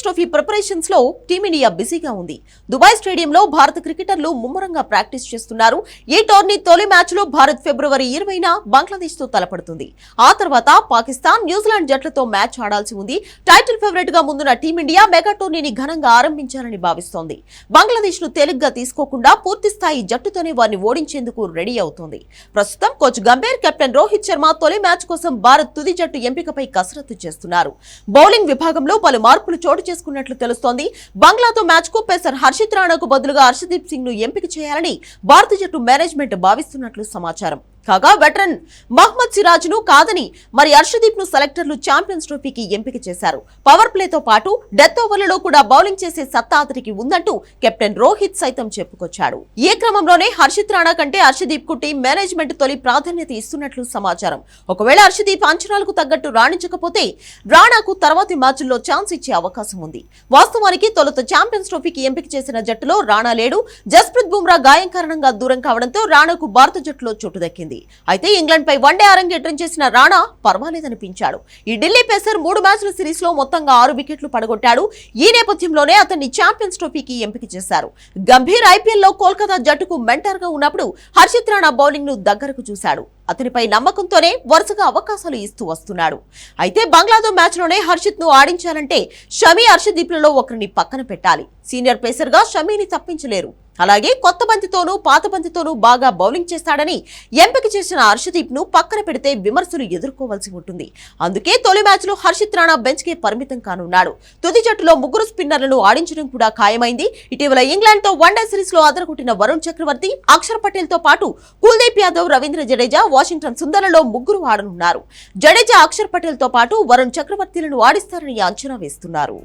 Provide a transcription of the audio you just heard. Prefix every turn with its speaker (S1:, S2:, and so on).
S1: Trophy preparations లో team India బిజీగా ఉంది. దుబాయ్ స్టేడియంలో భారత క్రికెటర్లు ముమ్మరంగా ప్రాక్టీస్ చేస్తున్నారు. ఈ టోర్నీ తొలి మ్యాచ్ లో భారత్ ఫిబ్రవరి 20న బంగ్లాదేశ్ తో తలపడుతుంది. ఆ తర్వాత పాకిస్తాన్, న్యూజిలాండ్ జట్లతో మ్యాచ్ ఆడాల్సి ఉంది. టైటిల్ ఫేవరెట్ గా ముందున్న టీమిండియా మెగా టోర్నీని ఘనంగా ఆరంభించాలని భావిస్తోంది. బంగ్లాదేశ్ ను తేలిగ్గా తీసుకోకుండా పూర్తి స్థాయి జట్టుతోనే వారిని ఓడించేందుకు రెడీ అవుతోంది. ప్రస్తుతం కోచ్ గంభీర్, కెప్టెన్ రోహిత్ శర్మ తొలి మ్యాచ్ కోసం భారత్ తుది జట్టు ఎంపికపై కసరత్తు చేస్తున్నారు. బౌలింగ్ విభాగంలో పలు మార్పులు చోటు చేసుకున్నట్లు తెలుస్తోంది. బంగ్లాతో మ్యాచ్ కు పేసర్ హర్షిత్ రాణాకు బదులుగా హర్షదీప్ సింగ్ ను ఎంపిక చేయాలని భారత జట్టు మేనేజ్మెంట్ భావిస్తున్నట్లు సమాచారం. కాగా వెటరన్ మహ్మద్ సిరాజ్ ను కాదని మరి హర్షదీప్ ను సెలెక్టర్లు ఛాంపియన్స్ ట్రోఫీకి ఎంపిక చేశారు. పవర్ ప్లేతో పాటు డెత్ ఓవర్లలో కూడా బౌలింగ్ చేసే సత్తా అతనికి ఉందంటూ కెప్టెన్ రోహిత్ సైతం చెప్పుకొచ్చాడు. ఈ క్రమంలోనే హర్షిత్ రాణా కంటే హర్షదీప్ కు టీం మేనేజ్మెంట్ తొలి ప్రాధాన్యత ఇస్తున్నట్లు సమాచారం. ఒకవేళ హర్షదీప్ అంచనాలకు తగ్గట్టు రాణించకపోతే రాణాకు తర్వాతి మ్యాచ్ల్లో ఛాన్స్ ఇచ్చే అవకాశం ఉంది. వాస్తవానికి తొలుత ఛాంపియన్స్ ట్రోఫీకి ఎంపిక చేసిన జట్టులో రాణా లేడు. జస్ప్రీత్ బుమ్రా గాయం కారణంగా దూరం కావడంతో రాణాకు భారత జట్టులో చోటు దక్కింది. అయితే ఇంగ్లాండ్ పై వన్డే అరంగేట్రం చేసిన రాణా పర్వాలేదనిపించాడు. ఈ ఢిల్లీ పేసర్ 3 మ్యాచ్ల సిరీస్ లో మొత్తంగా 6 వికెట్లు పడగొట్టాడు. ఈ నేపథ్యంలోనే అతన్ని ఛాంపియన్స్ ట్రోఫీకి ఎంపిక చేశారు. గంభీర్ ఐపీఎల్ లో కోల్కతా జట్టుకు మెంటర్ గా ఉన్నప్పుడు హర్షిత్ రాణా బౌలింగ్ ను దగ్గరకు చూశాడు. అతనిపై నమ్మకంతోనే వరుసగా అవకాశాలు ఇస్తూ వస్తున్నాడు. అయితే బంగ్లాతో మ్యాచ్ లోనే హర్షిత్ ను ఆడించాలంటే షమి, హర్షదీప్లలో ఒకరిని పక్కన పెట్టాలి. సీనియర్ పేసర్ గా షమీని తప్పించలేరు. అలాగే కొత్త బంతితోనూ పాత బంతితోనూ బాగా బౌలింగ్ చేస్తాడని ఎంపిక చేసిన హర్షదీప్ ను పక్కన పెడితే విమర్శలు ఎదుర్కోవాల్సి ఉంటుంది. అందుకే తొలి మ్యాచ్ లో హర్షిత్ రాణా బెంచ్ కే పరిమితం కానున్నాడు. తుది జట్టులో 3 స్పిన్నర్లను ఆడించడం కూడా ఖాయమైంది. ఇటీవల ఇంగ్లాండ్ తో వన్డే సిరీస్ లో అదరగొట్టిన వరుణ్ చక్రవర్తి, అక్షర్ పటేల్ తో పాటు కుల్దీప్ యాదవ్, రవీంద్ర జడేజా, వాషింగ్టన్ సుందర్లలో 3 ఆడనున్నారు. జడేజా, అక్షర్ పటేల్ తో పాటు వరుణ్ చక్రవర్తిలను ఆడిస్తారని అంచనా వేస్తున్నారు.